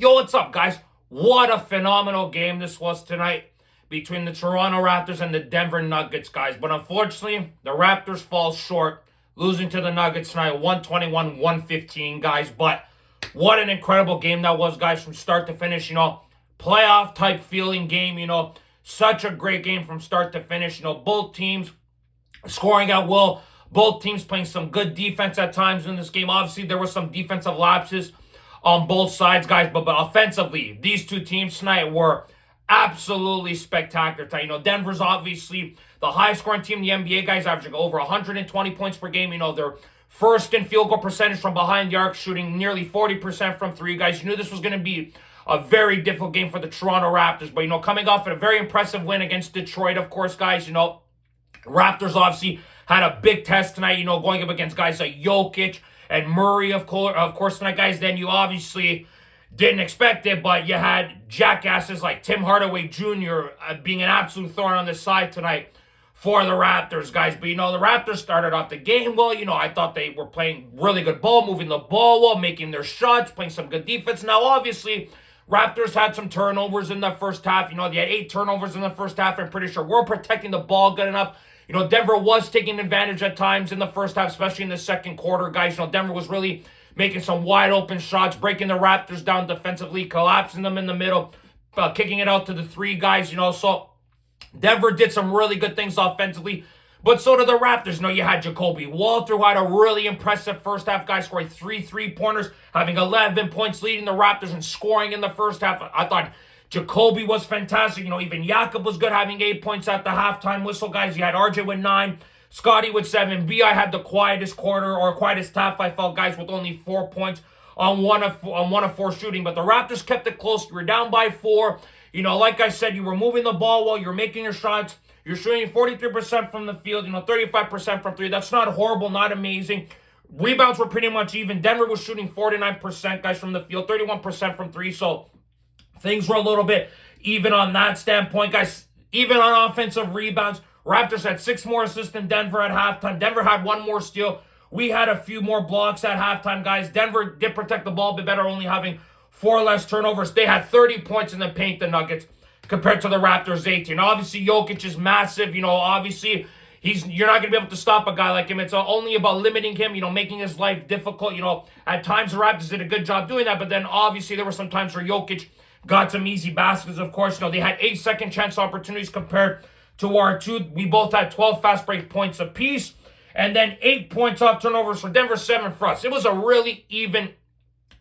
Yo, what's up, guys? What a phenomenal game this was tonight between the Toronto Raptors and the Denver Nuggets, guys. But unfortunately, the Raptors fall short, losing to the Nuggets tonight, 121-115, guys. But what an incredible game that was, guys, from start to finish. Playoff type feeling game. Such a great game from start to finish. Both teams scoring at will. Both teams playing some good defense at times in this game. Obviously, there were some defensive lapses on both sides, guys. But offensively, these two teams tonight were absolutely spectacular tonight. Denver's obviously the highest scoring team in the NBA, guys, averaging over 120 points per game. They're first in field goal percentage from behind the arc, shooting nearly 40% from three, guys. You knew this was going to be a very difficult game for the Toronto Raptors. But, coming off a very impressive win against Detroit, of course, guys, Raptors obviously had a big test tonight, going up against guys like Jokic and Murray, of course, tonight, guys. Then you obviously didn't expect it, but you had jackasses like Tim Hardaway Jr. Being an absolute thorn on the side tonight for the Raptors, guys. But, the Raptors started off the game well. I thought they were playing really good ball, moving the ball well, making their shots, playing some good defense. Now, obviously, Raptors had some turnovers in the first half. They had 8 turnovers in the first half. I'm pretty sure we're protecting the ball good enough. Denver was taking advantage at times in the first half, especially in the second quarter, guys. Denver was really making some wide open shots, breaking the Raptors down defensively, collapsing them in the middle, kicking it out to the three guys, So Denver did some really good things offensively, but so did the Raptors. You had Jacoby Walter, who had a really impressive first half, guys, scoring 3 3-pointers, having 11 points, leading the Raptors and scoring in the first half. I thought Jacoby was fantastic. Even Jakob was good, having 8 points at the halftime whistle, guys. You had RJ with 9, Scotty with 7. B.I. had the quietest quarter, or quietest half, I felt, guys, with only 4 points on one of 4 shooting. But the Raptors kept it close. You were down by 4. Like I said, you were moving the ball well. You're making your shots. You're shooting 43% from the field, 35% from 3. That's not horrible, not amazing. Rebounds were pretty much even. Denver was shooting 49%, guys, from the field, 31% from 3. So things were a little bit even on that standpoint, guys. Even on offensive rebounds, Raptors had 6 more assists than Denver at halftime. Denver had 1 more steal. We had a few more blocks at halftime, guys. Denver did protect the ball a bit better, only having 4 less turnovers. They had 30 points in the paint, the Nuggets, compared to the Raptors' 18. Obviously, Jokic is massive. Obviously, you're not going to be able to stop a guy like him. It's only about limiting him, making his life difficult. At times the Raptors did a good job doing that, but then obviously there were some times where Jokic got some easy baskets, of course. They had 8 second chance opportunities compared to our 2. We both had 12 fast break points apiece, and then 8 points off turnovers for Denver, 7 for us. It was a really even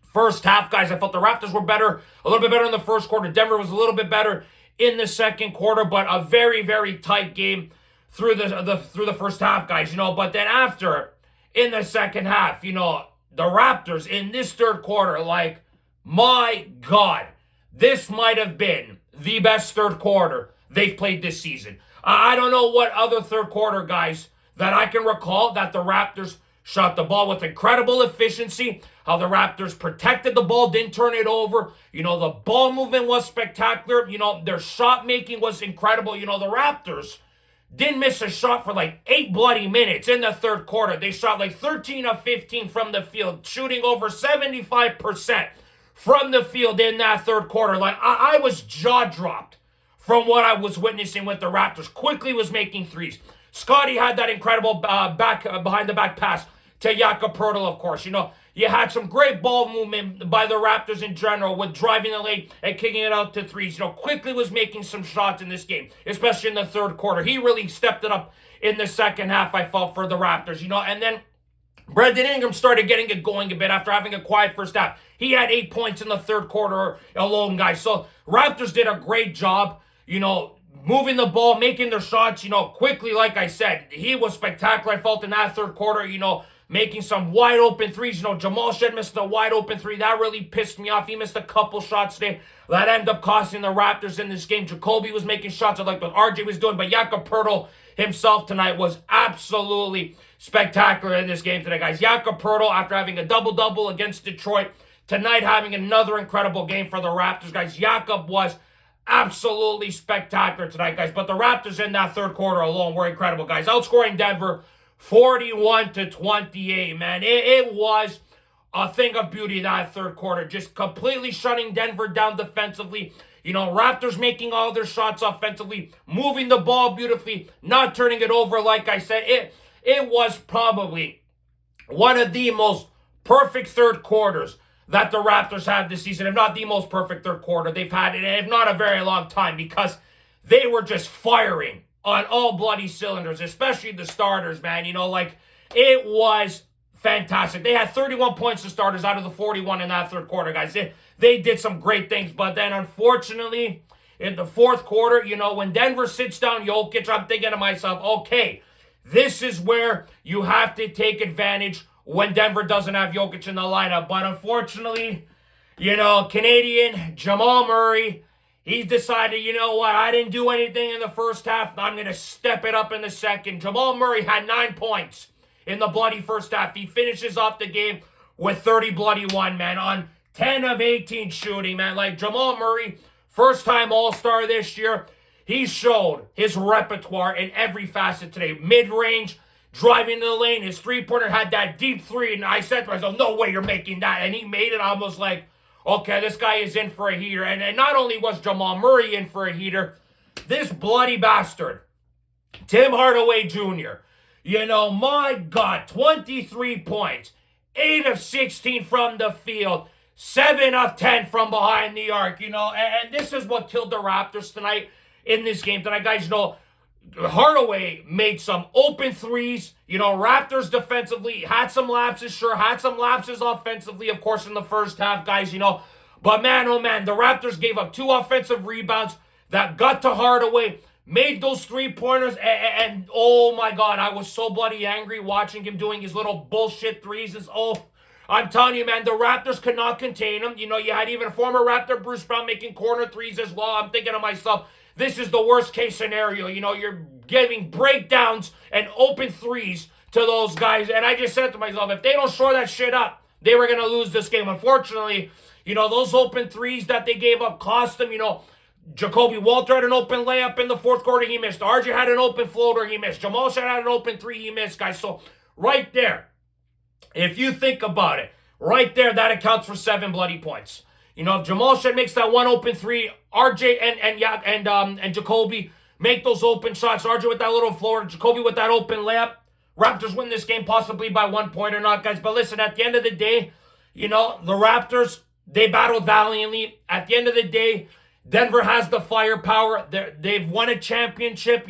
first half, guys. I felt the Raptors were better, a little bit better in the first quarter. Denver was a little bit better in the second quarter, but a very, very tight game through the first half, guys. But then after, in the second half, the Raptors in this third quarter, like, my God, this might have been the best third quarter they've played this season. I don't know what other third quarter, guys, that I can recall that the Raptors shot the ball with incredible efficiency, how the Raptors protected the ball, didn't turn it over. The ball movement was spectacular. Their shot making was incredible. The Raptors didn't miss a shot for like 8 bloody minutes in the third quarter. They shot like 13 of 15 from the field, shooting over 75% from the field in that third quarter. Like, I was jaw-dropped from what I was witnessing with the Raptors. Quickly was making threes. Scotty had that incredible behind-the-back pass to Jakob Poeltl, of course. You had some great ball movement by the Raptors in general with driving the lane and kicking it out to threes. Quickly was making some shots in this game, especially in the third quarter. He really stepped it up in the second half, I felt, for the Raptors. And then Brandon Ingram started getting it going a bit after having a quiet first half. He had 8 points in the third quarter alone, guys. So Raptors did a great job, moving the ball, making their shots, quickly, like I said. He was spectacular, I felt, in that third quarter, making some wide open threes. Jamal Shed missed a wide open 3. That really pissed me off. He missed a couple shots there that ended up costing the Raptors in this game. Jacoby was making shots like what RJ was doing, but Jakob Poeltl himself tonight was absolutely spectacular in this game today, guys. Jakob Poeltl, after having a double-double against Detroit, tonight having another incredible game for the Raptors, guys. Jakob was absolutely spectacular tonight, guys. But the Raptors in that third quarter alone were incredible, guys. Outscoring Denver 41-28, man. It was a thing of beauty that third quarter, just completely shutting Denver down defensively. Raptors making all their shots offensively, moving the ball beautifully, not turning it over. Like I said, it was probably one of the most perfect third quarters that the Raptors had this season, if not the most perfect third quarter they've had in, if not a very long time, because they were just firing on all bloody cylinders, especially the starters, man. It was fantastic. They had 31 points to starters out of the 41 in that third quarter, guys. They did some great things, but then unfortunately, in the fourth quarter, when Denver sits down Jokic, I'm thinking to myself, okay, this is where you have to take advantage when Denver doesn't have Jokic in the lineup. But unfortunately, Canadian Jamal Murray, he's decided, you know what, I didn't do anything in the first half. I'm going to step it up in the second. Jamal Murray had 9 points in the bloody first half. He finishes off the game with 30 bloody 1, man, on 10 of 18 shooting, man. Like Jamal Murray, first-time All-Star this year, he showed his repertoire in every facet today. Mid-range, driving to the lane, his three-pointer had that deep three, and I said to myself, no way you're making that. And he made it. I was like, okay, this guy is in for a heater. And not only was Jamal Murray in for a heater, this bloody bastard, Tim Hardaway Jr., my God, 23 points, 8 of 16 from the field, 7 of 10 from behind the arc, and this is what killed the Raptors tonight in this game tonight, guys. Hardaway made some open threes. Raptors defensively had some lapses, had some lapses offensively, of course, in the first half, guys, But man, oh man, the Raptors gave up 2 offensive rebounds that got to Hardaway, made those three-pointers, and oh my God, I was so bloody angry watching him doing his little bullshit threes. I'm telling you, man, the Raptors could not contain him. You had even former Raptor Bruce Brown making corner threes as well. I'm thinking to myself, this is the worst case scenario. You're giving breakdowns and open threes to those guys. And I just said to myself, if they don't shore that shit up, they were going to lose this game. Unfortunately, those open threes that they gave up cost them. Jacoby Walter had an open layup in the fourth quarter, he missed. RJ had an open floater, he missed. Jamal Shadd had an open three, he missed, guys. So right there, if you think about it, right there, that accounts for 7 bloody points. If Jamal Shadd makes that one open three, RJ and Jacoby make those open shots. RJ with that little floater, Jacoby with that open layup. Raptors win this game possibly by 1 point or not, guys. But listen, at the end of the day, the Raptors, they battled valiantly. At the end of the day, Denver has the firepower. They've won a championship,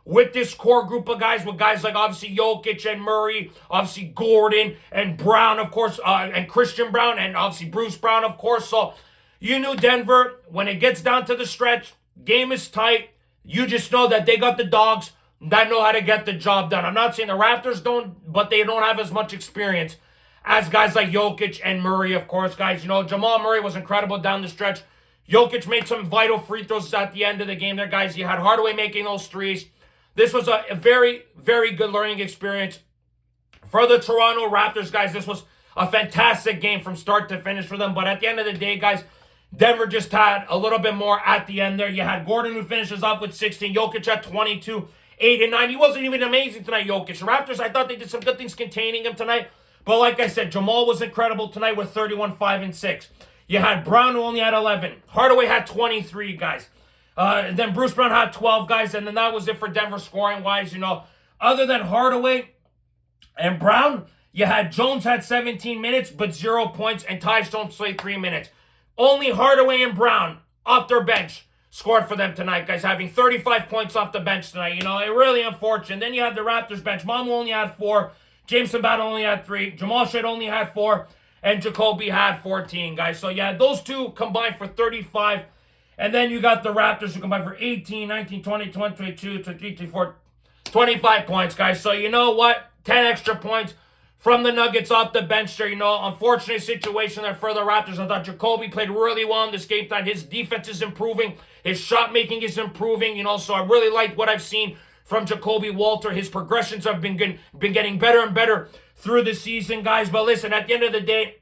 with this core group of guys, with guys like obviously Jokic and Murray, obviously Gordon and Brown, of course, and Christian Brown, and obviously Bruce Brown, of course. So you knew Denver, when it gets down to the stretch, game is tight. You just know that they got the dogs that know how to get the job done. I'm not saying the Raptors don't, but they don't have as much experience as guys like Jokic and Murray, of course, guys. Jamal Murray was incredible down the stretch. Jokic made some vital free throws at the end of the game there, guys. You had Hardaway making those threes. This was a very, very good learning experience for the Toronto Raptors, guys. This was a fantastic game from start to finish for them. But at the end of the day, guys, Denver just had a little bit more at the end there. You had Gordon, who finishes off with 16. Jokic at 22, 8 and 9. He wasn't even amazing tonight, Jokic. The Raptors, I thought they did some good things containing him tonight. But like I said, Jamal was incredible tonight with 31, 5, and 6. You had Brown, who only had 11. Hardaway had 23, guys. And then Bruce Brown had 12, guys. And then that was it for Denver scoring-wise, Other than Hardaway and Brown, you had Jones had 17 minutes, but 0 points. And Tyus Jones played 3 minutes. Only Hardaway and Brown, off their bench, scored for them tonight, guys. Having 35 points off the bench tonight. It really unfortunate. Then you had the Raptors bench. Mamu only had 4. Jameson Battle only had 3. Jamal Shadd only had 4. And Jacoby had 14, guys. So, yeah, those two combined for 35. And then you got the Raptors who combined for 18, 19, 20, 22, 23, 24, 25 points, guys. So, you know what? 10 extra points from the Nuggets off the bench there. Unfortunate situation there for the Raptors. I thought Jacoby played really well in this game time. His defense is improving. His shot making is improving, So I really like what I've seen from Jacoby Walter. His progressions have been getting better and better through the season, guys. But listen, at the end of the day,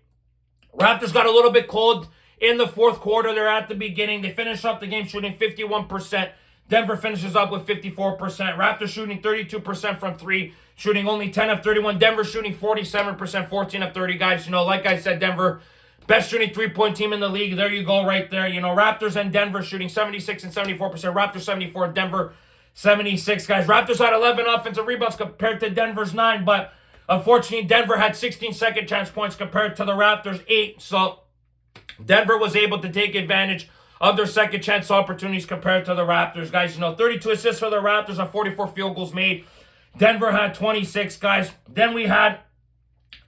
Raptors got a little bit cold in the fourth quarter there at the beginning. They finished off the game shooting 51%. Denver finishes up with 54%. Raptors shooting 32% from 3, shooting only 10 of 31. Denver shooting 47%, 14 of 30, guys. Like I said, Denver, best shooting three-point team in the league. There you go right there. Raptors and Denver shooting 76 and 74%. Raptors 74, Denver 76, guys. Raptors had 11 offensive rebounds compared to Denver's 9, but unfortunately, Denver had 16 second chance points compared to the Raptors' 8. So Denver was able to take advantage of their second chance opportunities compared to the Raptors, guys. 32 assists for the Raptors on 44 field goals made. Denver had 26, guys. Then we had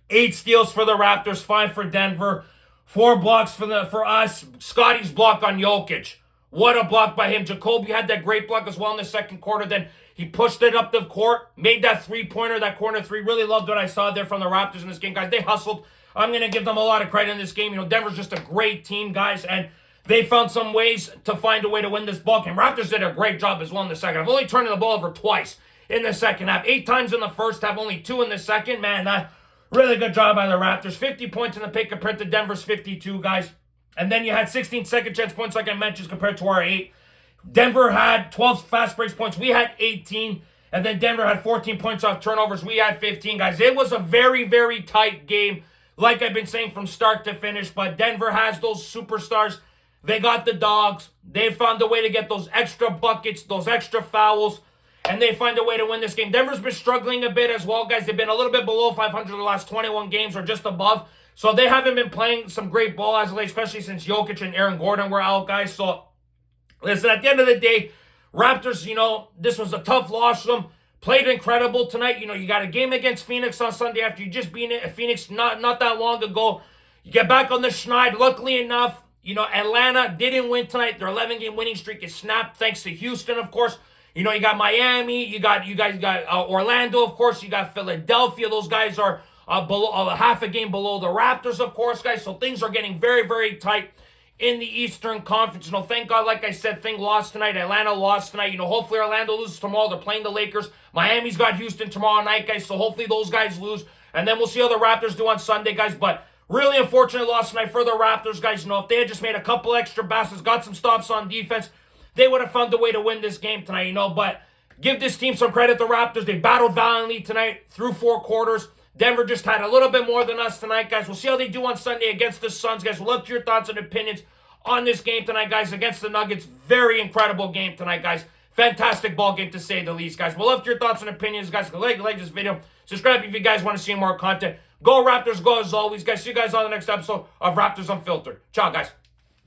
8 steals for the Raptors, 5 for Denver, 4 blocks for us. Scotty's block on Jokic. What a block by him. Jacoby had that great block as well in the second quarter. Then he pushed it up the court, made that three-pointer, that corner three. Really loved what I saw there from the Raptors in this game, guys. They hustled. I'm going to give them a lot of credit in this game. Denver's just a great team, guys, and they found some ways to find a way to win this ball game. Raptors did a great job as well in the second half. Only turning the ball over twice in the second half. 8 times in the first half, only 2 in the second. Man, really good job by the Raptors. 50 points in the paint compared to Denver's 52, guys. And then you had 16 second chance points, like I mentioned, compared to our 8. Denver had 12 fast breaks points. We had 18. And then Denver had 14 points off turnovers. We had 15, guys. It was a very, very tight game, like I've been saying from start to finish. But Denver has those superstars. They got the dogs. They found a way to get those extra buckets, those extra fouls, and they find a way to win this game. Denver's been struggling a bit as well, guys. They've been a little bit below 500 the last 21 games or just above. So they haven't been playing some great ball as of late, especially since Jokic and Aaron Gordon were out, guys. So, listen, at the end of the day, Raptors, this was a tough loss for them. Played incredible tonight. You got a game against Phoenix on Sunday after you just beat Phoenix not that long ago. You get back on the schneid. Luckily enough, Atlanta didn't win tonight. Their 11-game winning streak is snapped thanks to Houston, of course. You got Miami. You guys got Orlando, of course. You got Philadelphia. Those guys are below half a game below the Raptors, of course, guys. So things are getting very, very tight in the Eastern Conference. Thank God, like I said, Thing lost tonight. Atlanta lost tonight. Hopefully Orlando loses tomorrow. They're playing the Lakers. Miami's got Houston tomorrow night, guys. So hopefully those guys lose. And then we'll see how the Raptors do on Sunday, guys. But really unfortunate loss tonight for the Raptors, guys. If they had just made a couple extra baskets, got some stops on defense, they would have found a way to win this game tonight, But give this team some credit, the Raptors. They battled valiantly tonight through 4 quarters. Denver just had a little bit more than us tonight, guys. We'll see how they do on Sunday against the Suns, guys. We'll love your thoughts and opinions on this game tonight, guys, against the Nuggets. Very incredible game tonight, guys. Fantastic ball game, to say the least, guys. We'll love your thoughts and opinions, guys. Like this video. Subscribe if you guys want to see more content. Go Raptors, go as always, guys. See you guys on the next episode of Raptors Unfiltered. Ciao, guys.